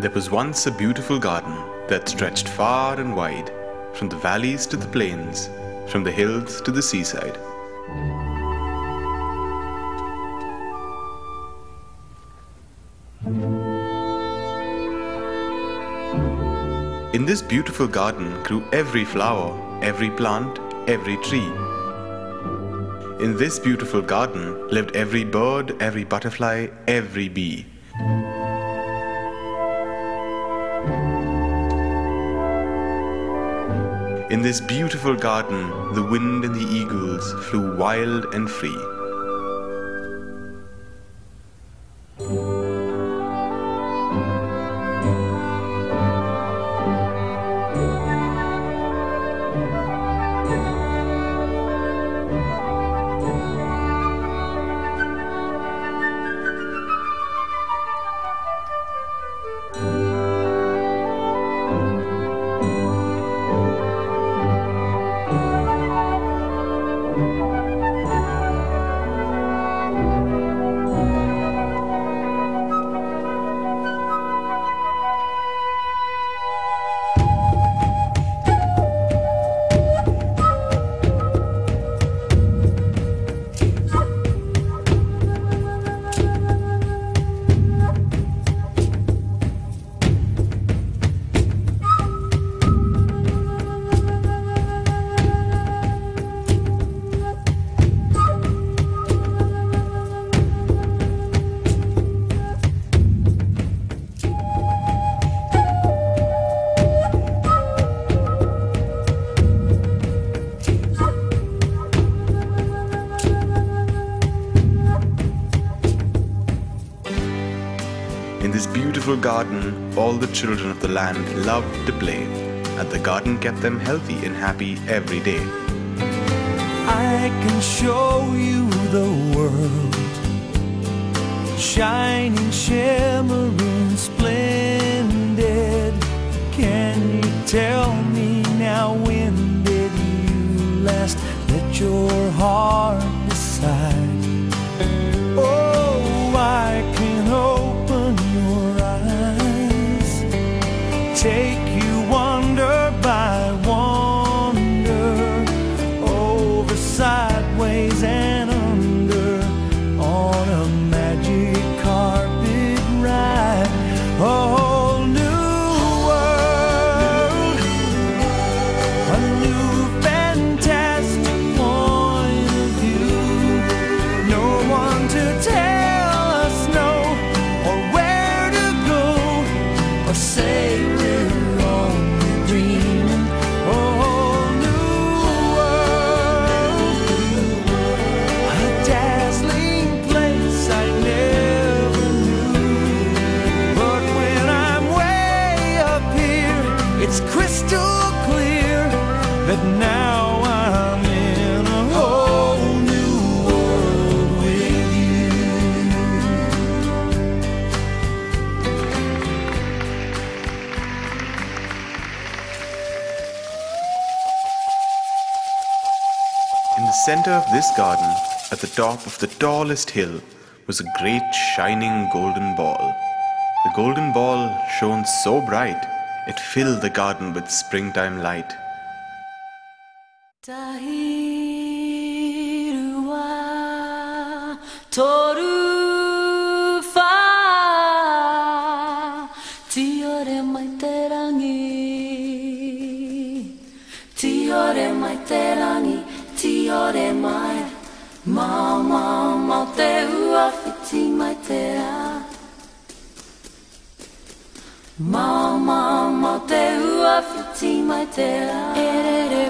There was once a beautiful garden that stretched far and wide, from the valleys to the plains, from the hills to the seaside. In this beautiful garden grew every flower, every plant, every tree. In this beautiful garden lived every bird, every butterfly, every bee. In this beautiful garden, the wind and the eagles flew wild and free. In this beautiful garden, all the children of the land loved to play, and the garden kept them healthy and happy every day. I can show you the world, shining, shimmering, splendid. Can you tell me now, when did you last let your heart decide? Oh, I can open your eyes, take you wonder by wonder, over, sideways and under, on a magic carpet ride. A whole new world, a new fantastic point of view. No one to tell us no, or where to go, or say we're only dreaming. A whole new world, a dazzling place I never knew. But when I'm way up here, it's crystal clear that now I'm in a whole new world with you. In the center of this garden, at the top of the tallest hill, was a great shining golden ball. The golden ball shone so bright, it filled the garden with springtime light. Tahiru wa toru fa, tiore mai te rangi, tiore mai te rangi, tiore mai, ma te uawhiti mai te ra, ma te uawhiti mai te ra. Erere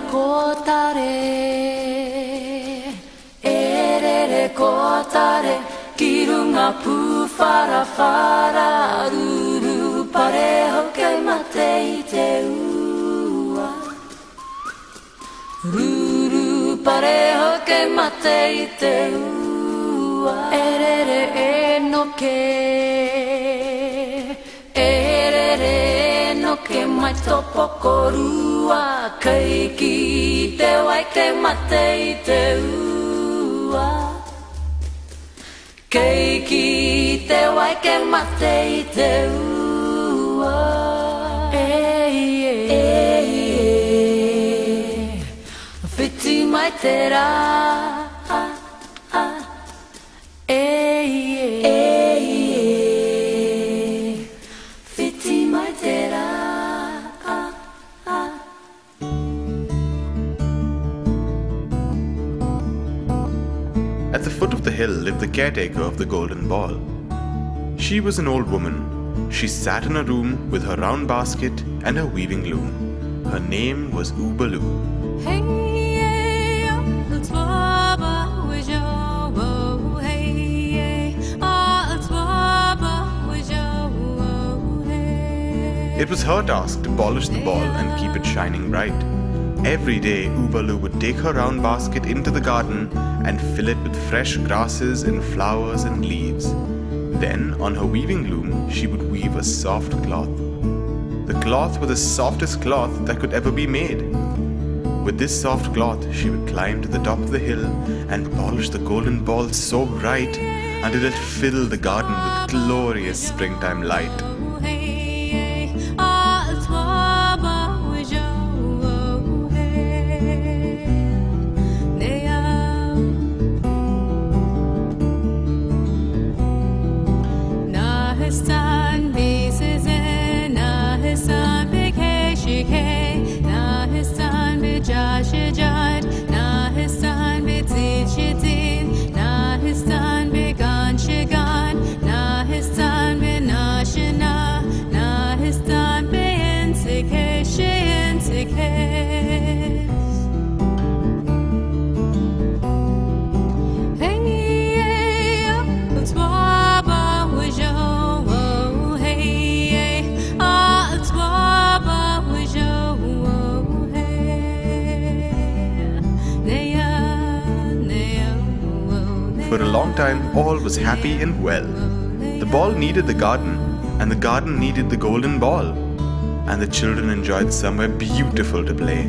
kotare, ki runga pu whara whara, ruru pare hoke mate i te ua. Ruru pare hoke mate i te ua. Erere no ke mai topo korua, kei ki te wai ke mate i te ua. Kei ki te wai ke mate i te ua. mai te rā. Whiti mai te rā. At the foot of the hill lived the caretaker of the golden ball. She was an old woman. She sat in a room with her round basket and her weaving loom. Her name was Ubaloo. It was her task to polish the ball and keep it shining bright. Every day, Ubaloo would take her round basket into the garden and fill it with fresh grasses and flowers and leaves. Then, on her weaving loom, she would weave a soft cloth. The cloth was the softest cloth that could ever be made. With this soft cloth, she would climb to the top of the hill and polish the golden ball so bright until it filled the garden with glorious springtime light. For a long time, all was happy and well. The ball needed the garden, and the garden needed the golden ball, and the children enjoyed somewhere beautiful to play.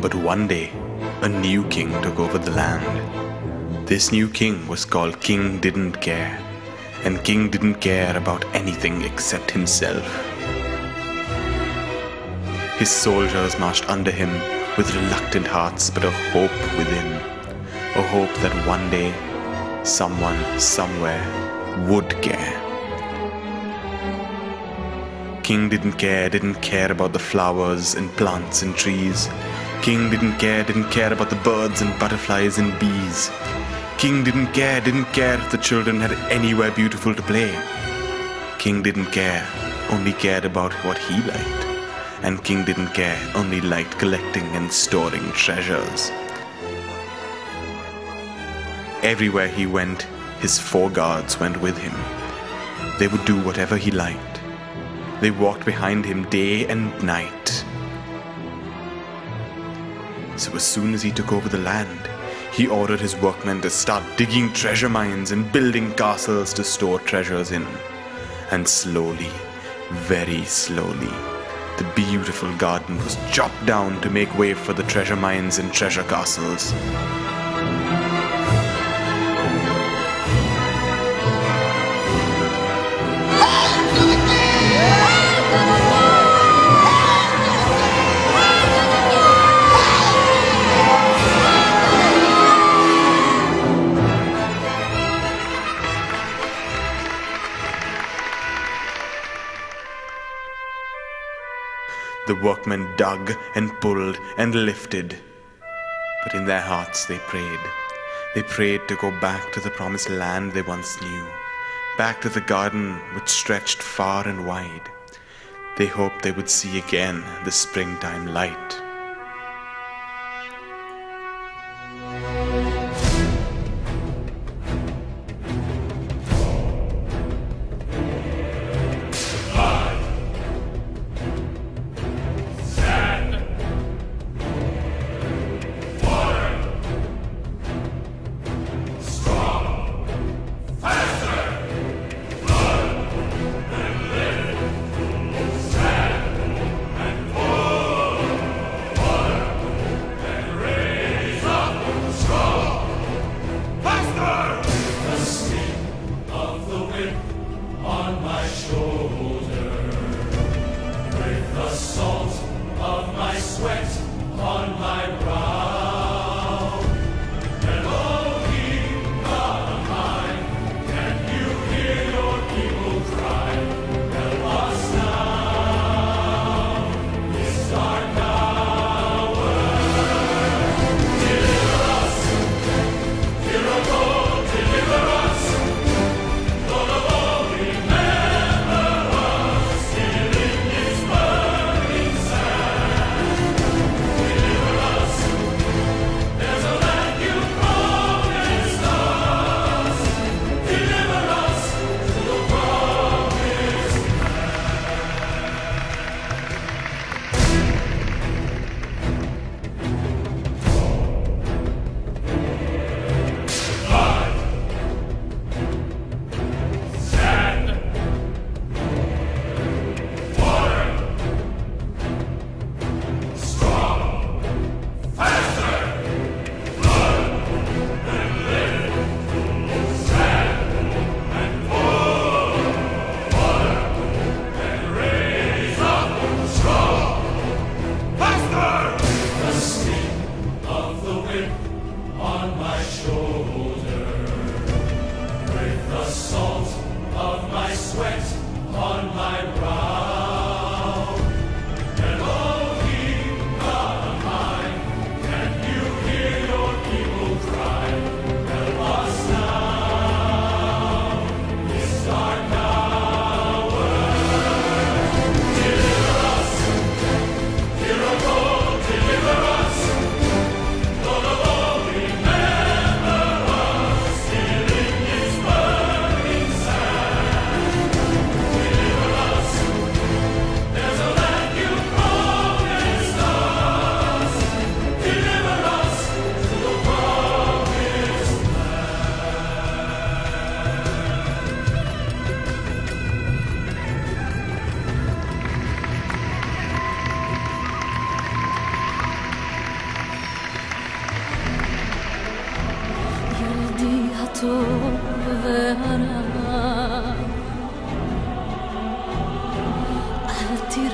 But one day, a new king took over the land. This new king was called King Didn't Care. And King didn't care about anything except himself. His soldiers marched under him with reluctant hearts but a hope within. A hope that one day, someone, somewhere, would care. King didn't care about the flowers and plants and trees. King didn't care about the birds and butterflies and bees. King didn't care if the children had anywhere beautiful to play. King didn't care, only cared about what he liked. And King didn't care, only liked collecting and storing treasures. Everywhere he went, his 4 guards went with him. They would do whatever he liked. They walked behind him day and night. So as soon as he took over the land, he ordered his workmen to start digging treasure mines and building castles to store treasures in. And slowly, very slowly, the beautiful garden was chopped down to make way for the treasure mines and treasure castles. The workmen dug and pulled and lifted. But in their hearts they prayed. They prayed to go back to the promised land they once knew. Back to the garden which stretched far and wide. They hoped they would see again the springtime light.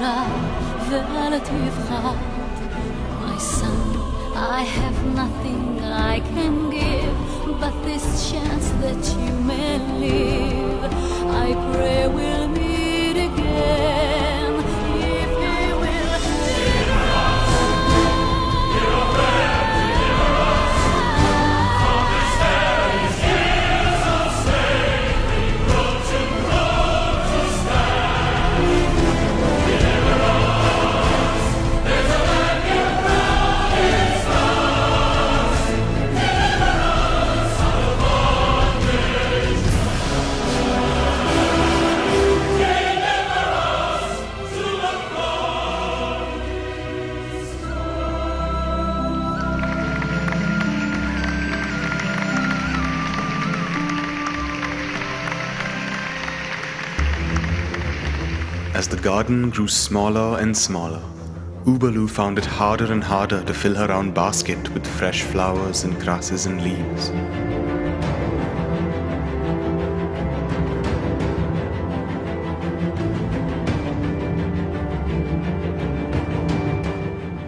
viendra vers tu feras. My son, I have nothing I can give but this chance that you may live. I pray we'll meet again if he will deliver us. Deliver us from this hell, these years of slavery, broken road to stand. Deliver us, there's a land you promised us. Deliver us out of bondage. Deliver us to the As the garden grew smaller and smaller, Ubalu found it harder and harder to fill her round basket with fresh flowers and grasses and leaves.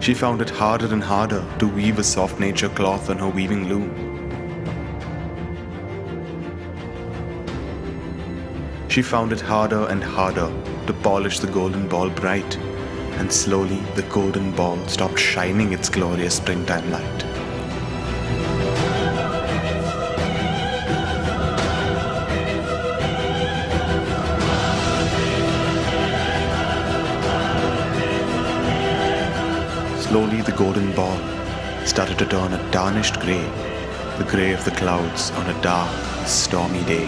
She found it harder and harder to weave a soft nature cloth on her weaving loom. She found it harder and harder to polish the golden ball bright, and slowly the golden ball stopped shining its glorious springtime light. Slowly the golden ball started to turn a tarnished grey, the grey of the clouds on a dark, stormy day.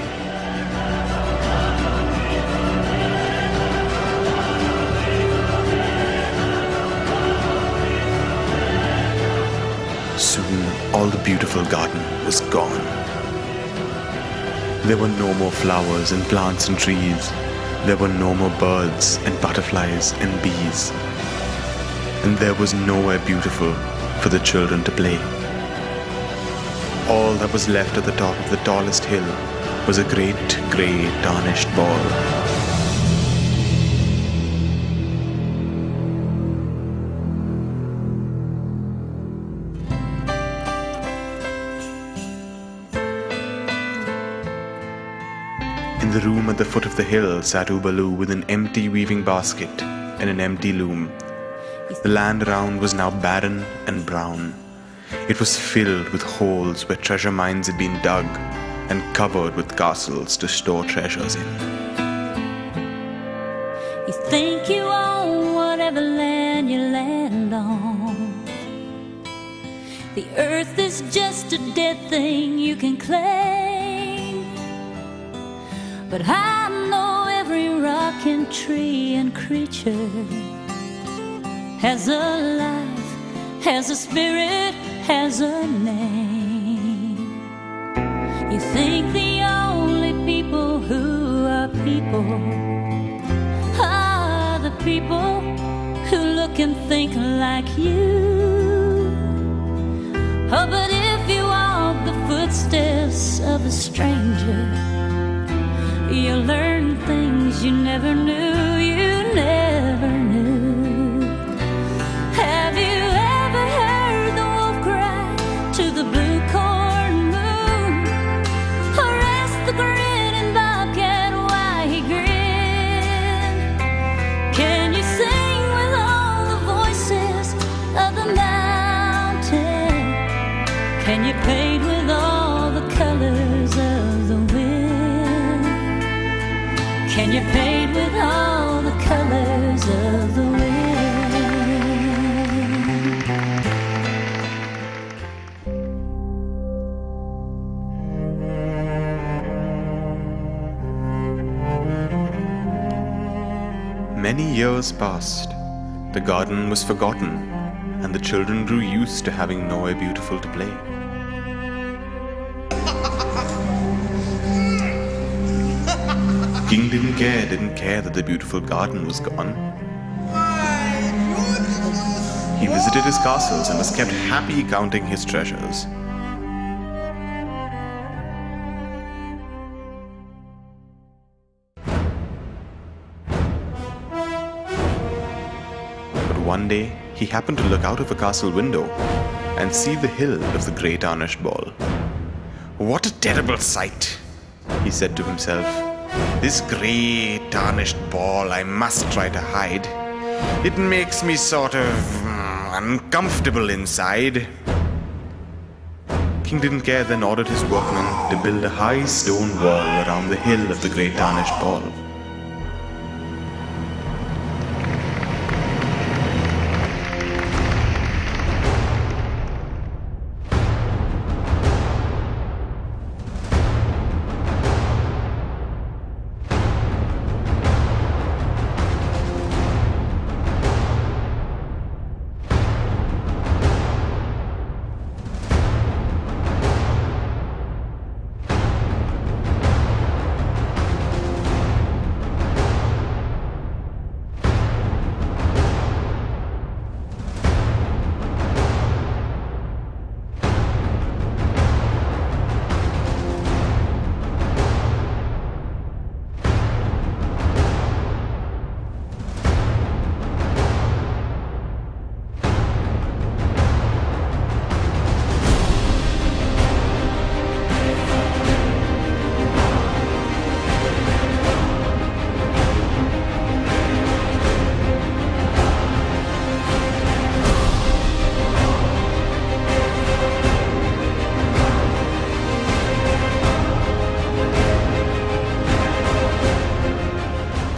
Soon all the beautiful garden was gone. There were no more flowers and plants and trees. There were no more birds and butterflies and bees. And there was nowhere beautiful for the children to play. All that was left at the top of the tallest hill was a great grey tarnished ball. In the room at the foot of the hill sat Ubalu with an empty weaving basket and an empty loom. The land around was now barren and brown. It was filled with holes where treasure mines had been dug and covered with castles to store treasures in. You think you own whatever land you land on. The earth is just a dead thing you can claim. But I know every rock and tree and creature has a life, has a spirit, has a name. You think the only people who are people are the people who look and think like you. Oh, but if you walk the footsteps of a stranger, you'll learn things you never knew, you never knew. Have you ever heard the wolf cry to the blue corn moon? Or ask the grinning bobcat why he grinned? Can you sing with all the voices of the mountain? Can you paint with all the colors of the wind? Can you paint with all the colors of the wind? Many years passed. The garden was forgotten, and the children grew used to having nowhere beautiful to play. King didn't care that the beautiful garden was gone. He visited his castles and was kept happy counting his treasures. one day he happened to look out of a castle window and see the hill of the Great Tarnished Ball. "What a terrible sight," he said to himself. "This great tarnished ball I must try to hide. It makes me sort of uncomfortable inside." King Didn't Care then ordered his workmen to build a high stone wall around the hill of the Great Tarnished Ball.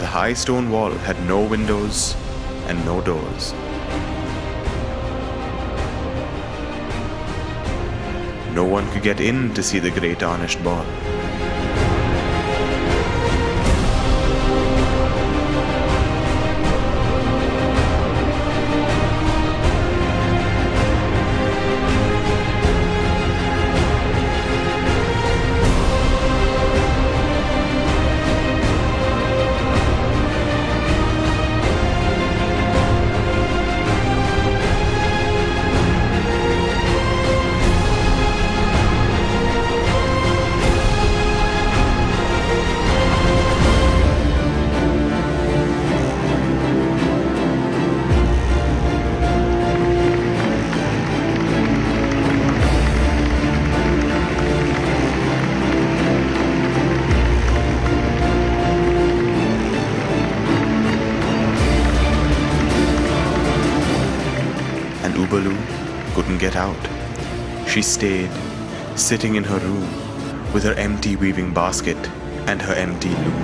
The high stone wall had no windows and no doors. No one could get in to see the Great Tarnished Ball. Ubaloo couldn't get out. She stayed, sitting in her room, with her empty weaving basket and her empty loom.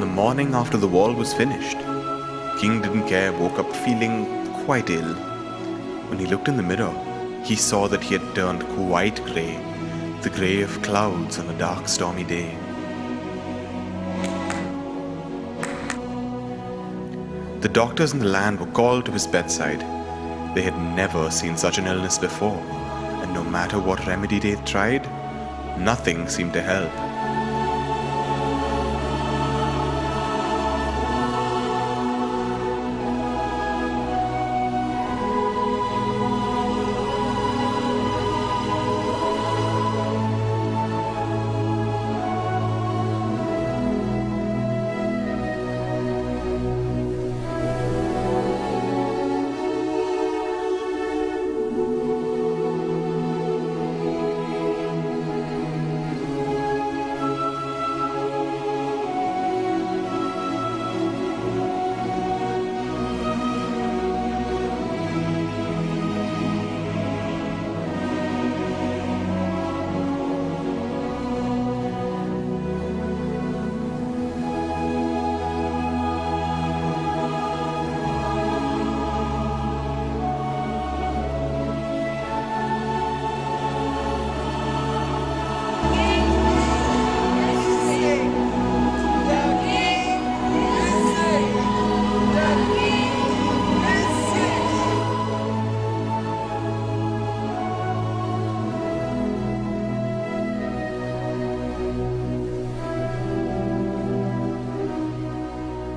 The morning after the wall was finished, King Didn't Care woke up feeling quite ill. When he looked in the mirror, he saw that he had turned quite grey, the grey of clouds on a dark stormy day. The doctors in the land were called to his bedside. They had never seen such an illness before, and no matter what remedy they tried, nothing seemed to help.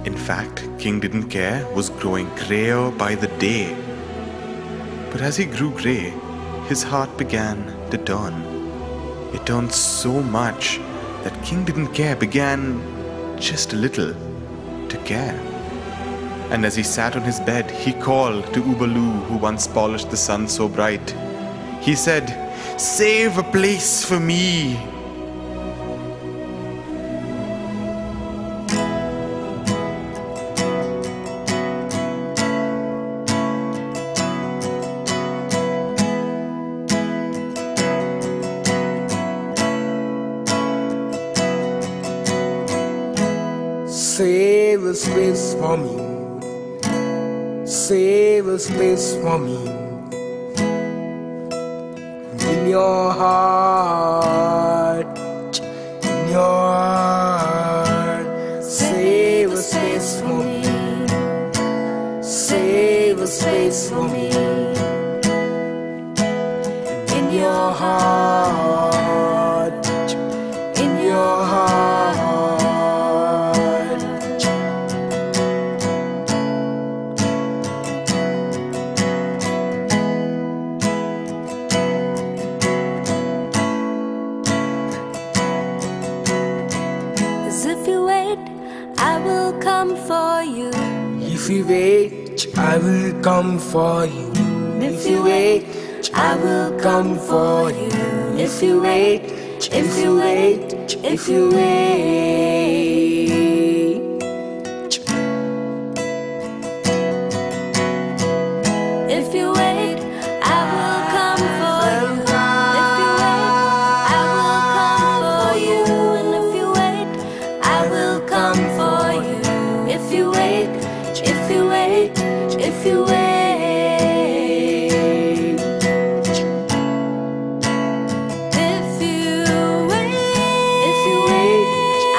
In fact, King Didn't Care was growing grayer by the day. But as he grew grey, his heart began to turn. It turned so much that King Didn't Care began, just a little, to care. And as he sat on his bed, he called to Ubaloo, who once polished the sun so bright. He said, "Save a place for me." Save a space for me. Save a space for me. In your heart, in your heart. Save a space for me. Save a space for me. In your heart, in your heart. If you wait, I will come for you. If you wait, I will come for you. If you wait, I will come for you. If you wait, if you wait, if you wait. If you wait, I will come for you. If you wait, I will come for you. And if you wait, I will come for you. If you wait, if you wait, if you wait. If you wait, if you wait,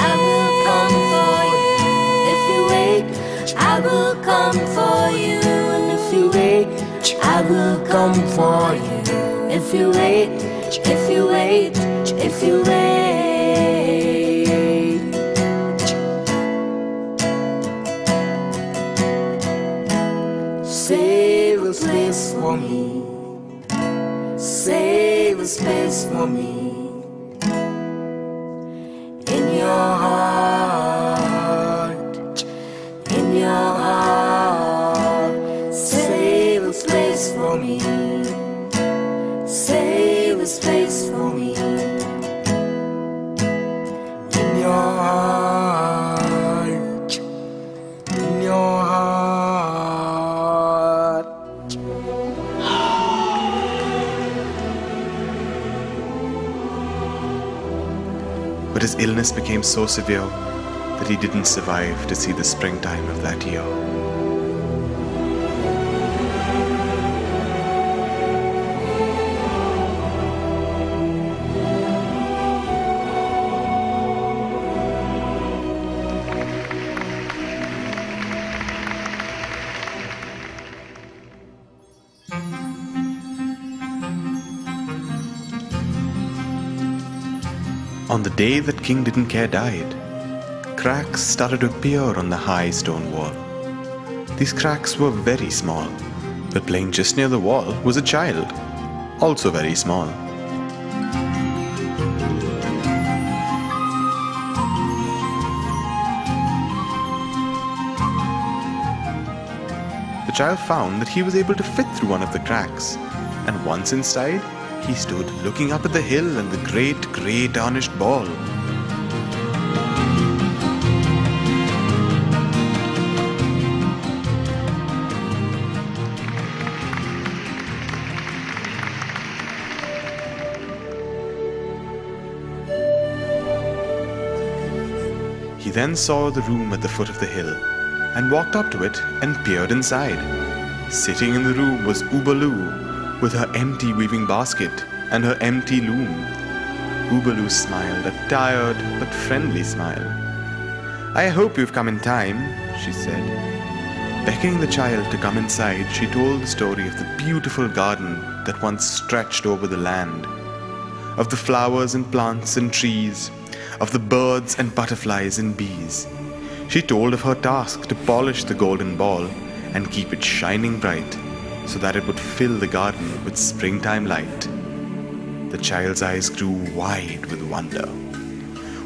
I will come for you. If you wait, I will come for you. And if you wait, I will come for you. if you wait, if you wait, if you wait. Save a space for me. Save a space for me. In your heart, in your heart. Save a space for me. Save a space for me. In your heart, in your heart. But his illness became so severe that he didn't survive to see the springtime of that year. On the day that King Didn't Care died, cracks started to appear on the high stone wall. These cracks were very small, but playing just near the wall was a child, also very small. The child found that he was able to fit through one of the cracks, and once inside, he stood looking up at the hill and the great grey tarnished ball. He then saw the room at the foot of the hill and walked up to it and peered inside. Sitting in the room was Ubaloo, with her empty weaving basket and her empty loom. Ubaloo smiled, a tired but friendly smile. "I hope you've come in time," she said. Beckoning the child to come inside, she told the story of the beautiful garden that once stretched over the land, of the flowers and plants and trees, of the birds and butterflies and bees. She told of her task to polish the golden ball and keep it shining bright so that it would fill the garden with springtime light. The child's eyes grew wide with wonder.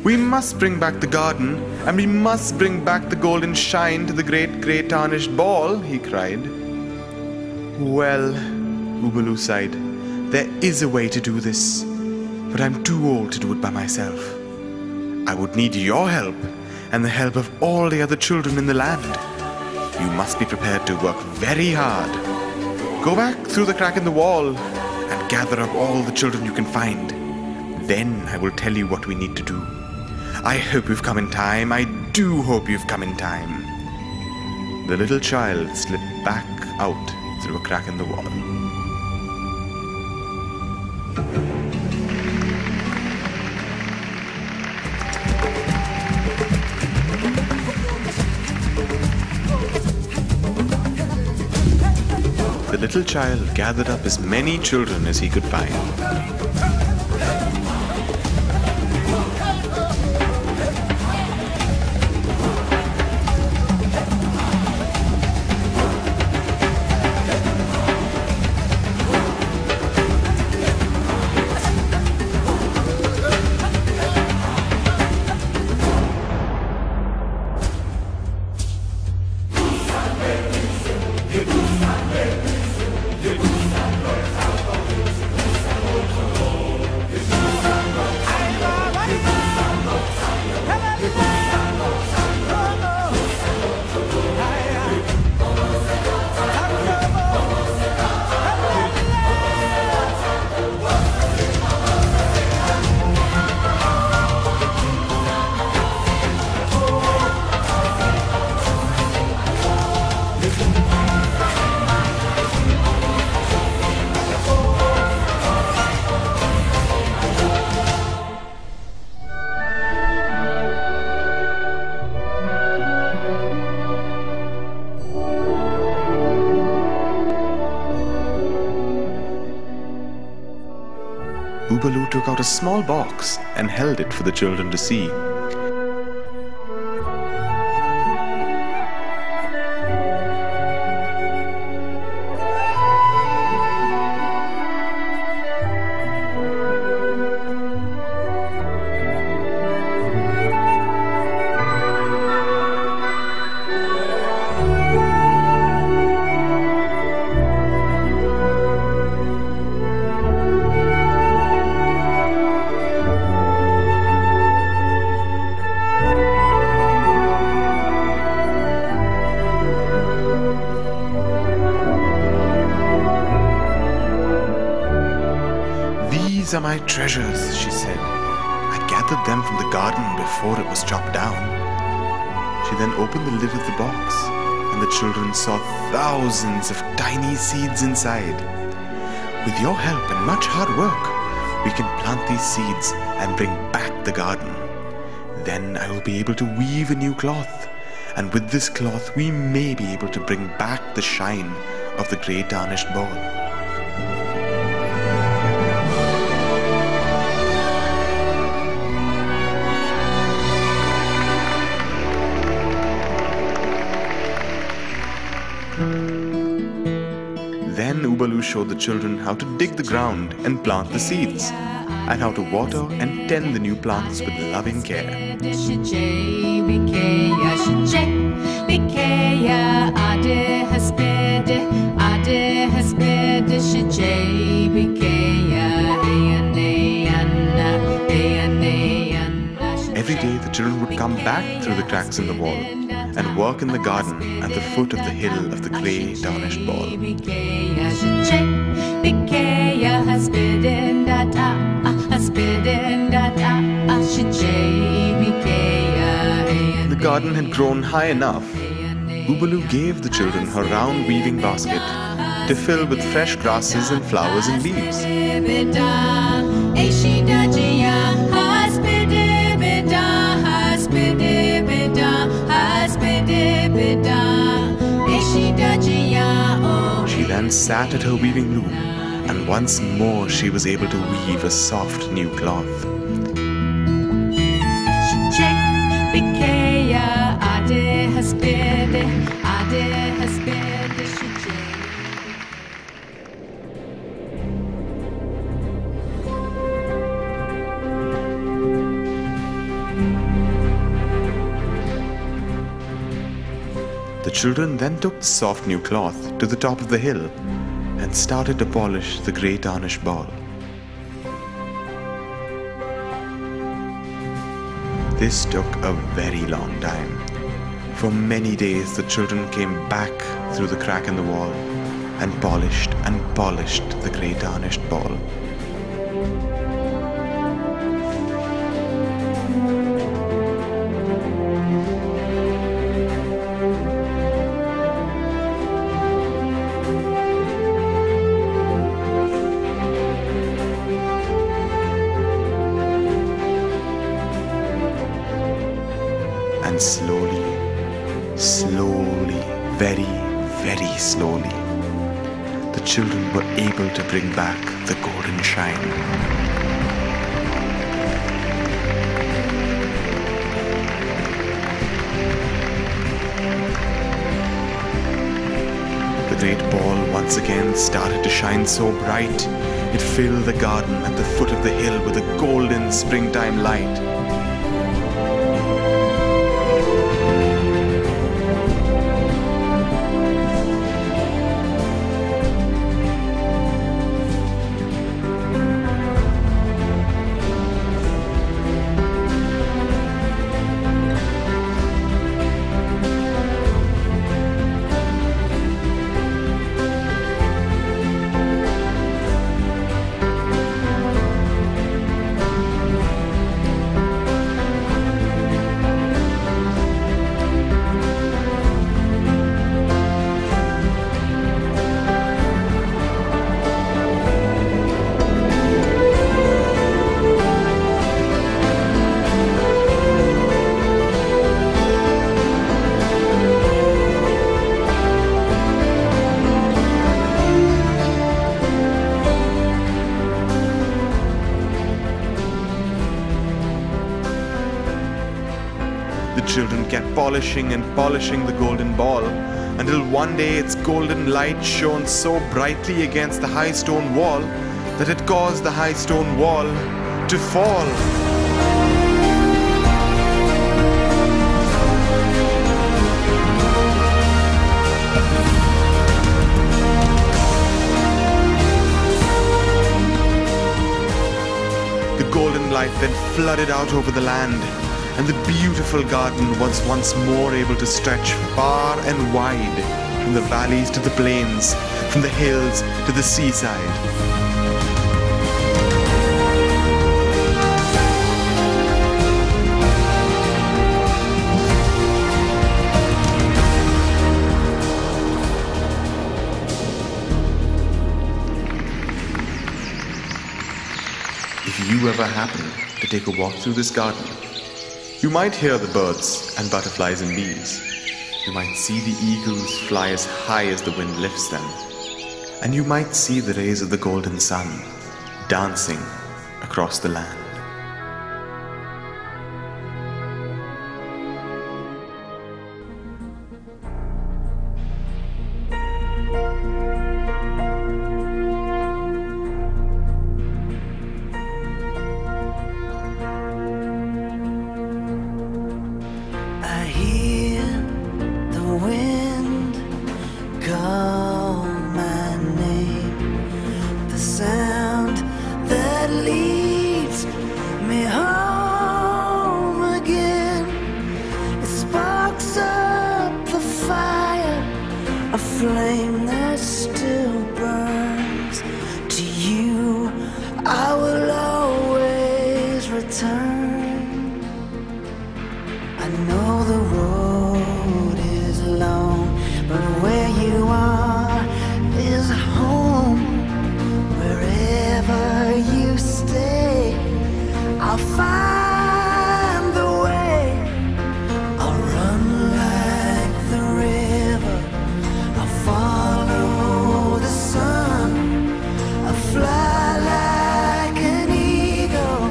"We must bring back the garden, and we must bring back the golden shine to the great grey tarnished ball," he cried. "Well," Boobaloo sighed, "there is a way to do this, but I'm too old to do it by myself. I would need your help and the help of all the other children in the land. You must be prepared to work very hard. Go back through the crack in the wall and gather up all the children you can find. Then I will tell you what we need to do. I hope you've come in time. I do hope you've come in time." The little child slipped back out through a crack in the wall. The little child gathered up as many children as he could find. Boobaloo took out a small box and held it for the children to see. "These are my treasures," she said. "I gathered them from the garden before it was chopped down." She then opened the lid of the box, and the children saw thousands of tiny seeds inside. "With your help and much hard work, we can plant these seeds and bring back the garden. Then I will be able to weave a new cloth, and with this cloth we may be able to bring back the shine of the grey tarnished ball." Then Boobaloo showed the children how to dig the ground and plant the seeds, and how to water and tend the new plants with loving care. Every day the children would come back through the cracks in the wall and work in the garden at the foot of the hill of the grey tarnished ball. The garden had grown high enough. Boobaloo gave the children her round weaving basket to fill with fresh grasses and flowers and leaves. She then sat at her weaving loom, and once more she was able to weave a soft new cloth. hespede, ade hespede shije. The children then took the soft new cloth to the top of the hill and started to polish the grey tarnished ball. This took a very long time. For many days the children came back through the crack in the wall and polished the grey tarnished ball. And slowly, very, very slowly, the children were able to bring back the golden shine. The great ball once again started to shine so bright, it filled the garden at the foot of the hill with a golden springtime light. The children kept polishing and polishing the golden ball until one day its golden light shone so brightly against the high stone wall that it caused the high stone wall to fall. The golden light then flooded out over the land, and the beautiful garden was once more able to stretch far and wide, from the valleys to the plains, from the hills to the seaside. If you ever happen to take a walk through this garden, you might hear the birds and butterflies and bees. You might see the eagles fly as high as the wind lifts them. And you might see the rays of the golden sun dancing across the land. Flame that still burns. To you I will always return. I know the road is long, but where you are is home. Wherever you stay, I'll find the way. I'll run like the river, follow the sun. I fly like an eagle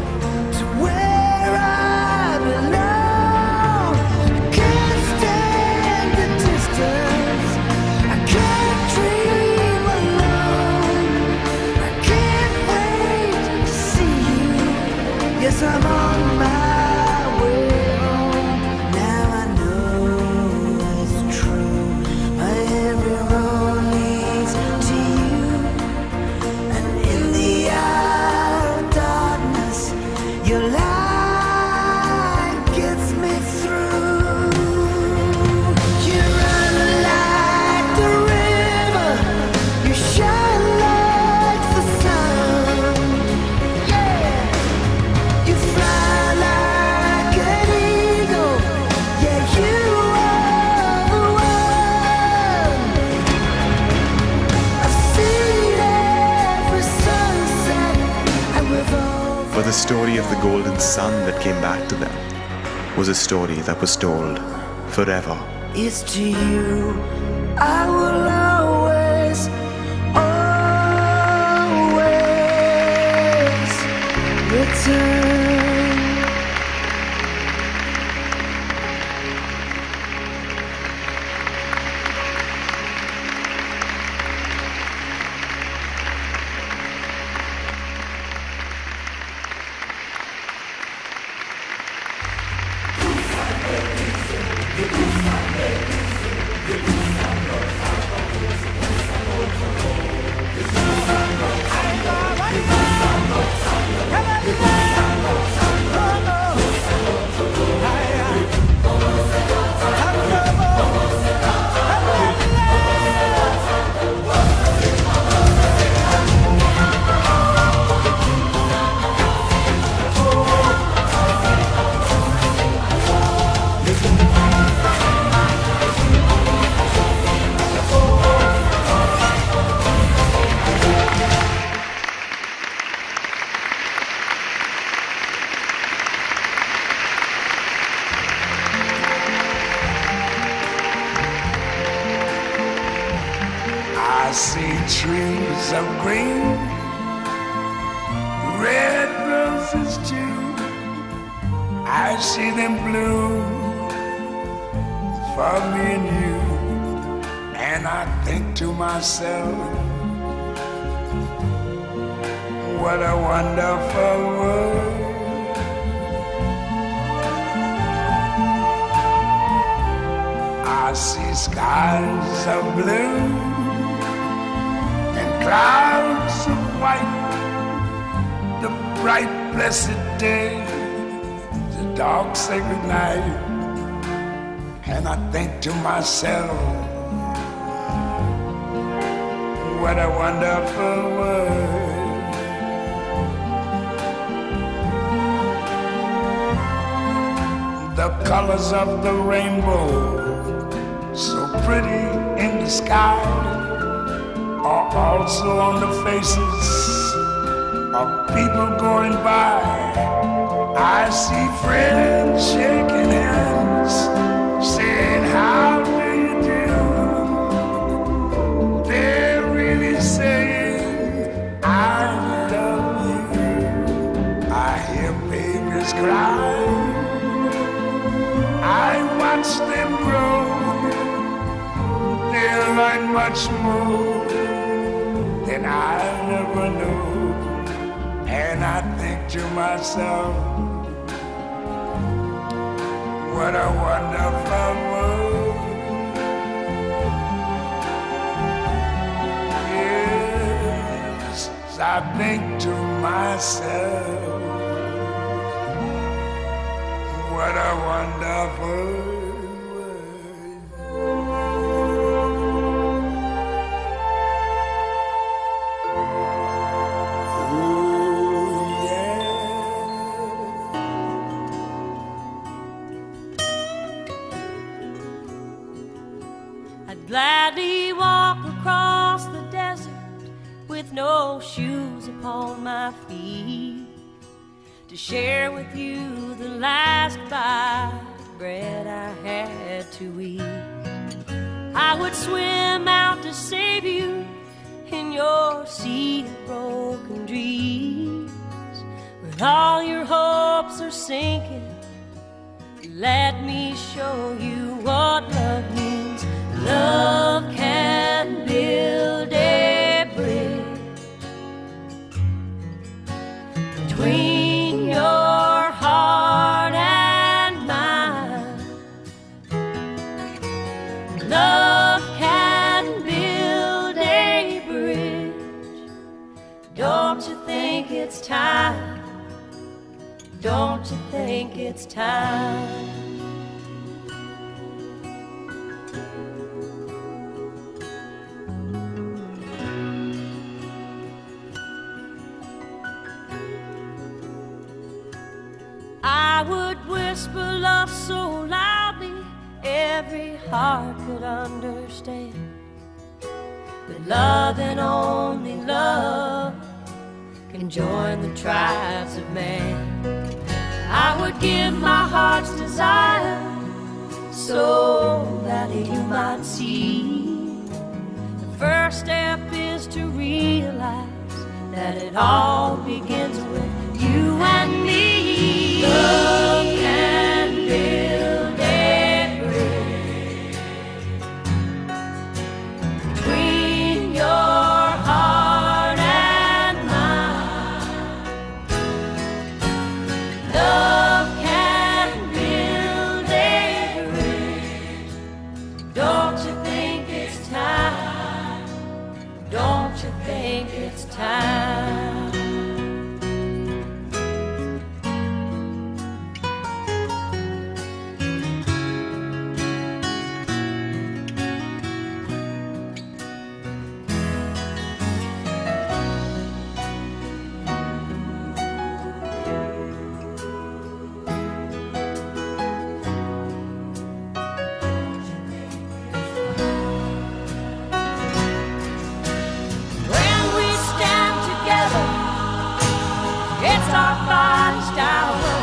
to where 'cause I'm on my way home. Now I know it's true. My every road leads to you, and in the hour of darkness, your light gets me through. You run like the river, you shine like the sun. Yeah, you fly like an eagle. Yeah, you are the one. I've seen every sunset and we've all. For the story of the golden sun that came back to them was a story that was told forever. It's to you I will always, always return. I see trees of green, red roses too. I see them bloom for me and you. And I think to myself, what a wonderful world. I see skies of blue and clouds of white, the bright blessed day, the dark sacred night. And I think to myself, what a wonderful world. The colors of the rainbow, so pretty in the sky, are also on the faces of people going by. I see friends shaking hands, saying, how do you do? They're really saying, I love you. I hear babies cry, I watch them grow. They'll learn much more than I ever knew. And I think to myself, what a wonderful world. Yes, I think to myself, what a wonderful world. I'd gladly walk across the desert with no shoes upon my feet to share with you the last bite of bread I had to eat. I would swim out to save you in your sea of broken dreams. When all your hopes are sinking, let me show you what love means. Love can build a bridge between your Don't you think it's time? I would whisper love so loudly every heart could understand. But love and only love can join the tribes of man. I would give my heart's desire so that you might see. The first step is to realize that it all begins with you and me. Love can build a bridge between your heart and mine. Love can build a bridge. Don't you think it's time? Don't you think it's time? It's our bodies down.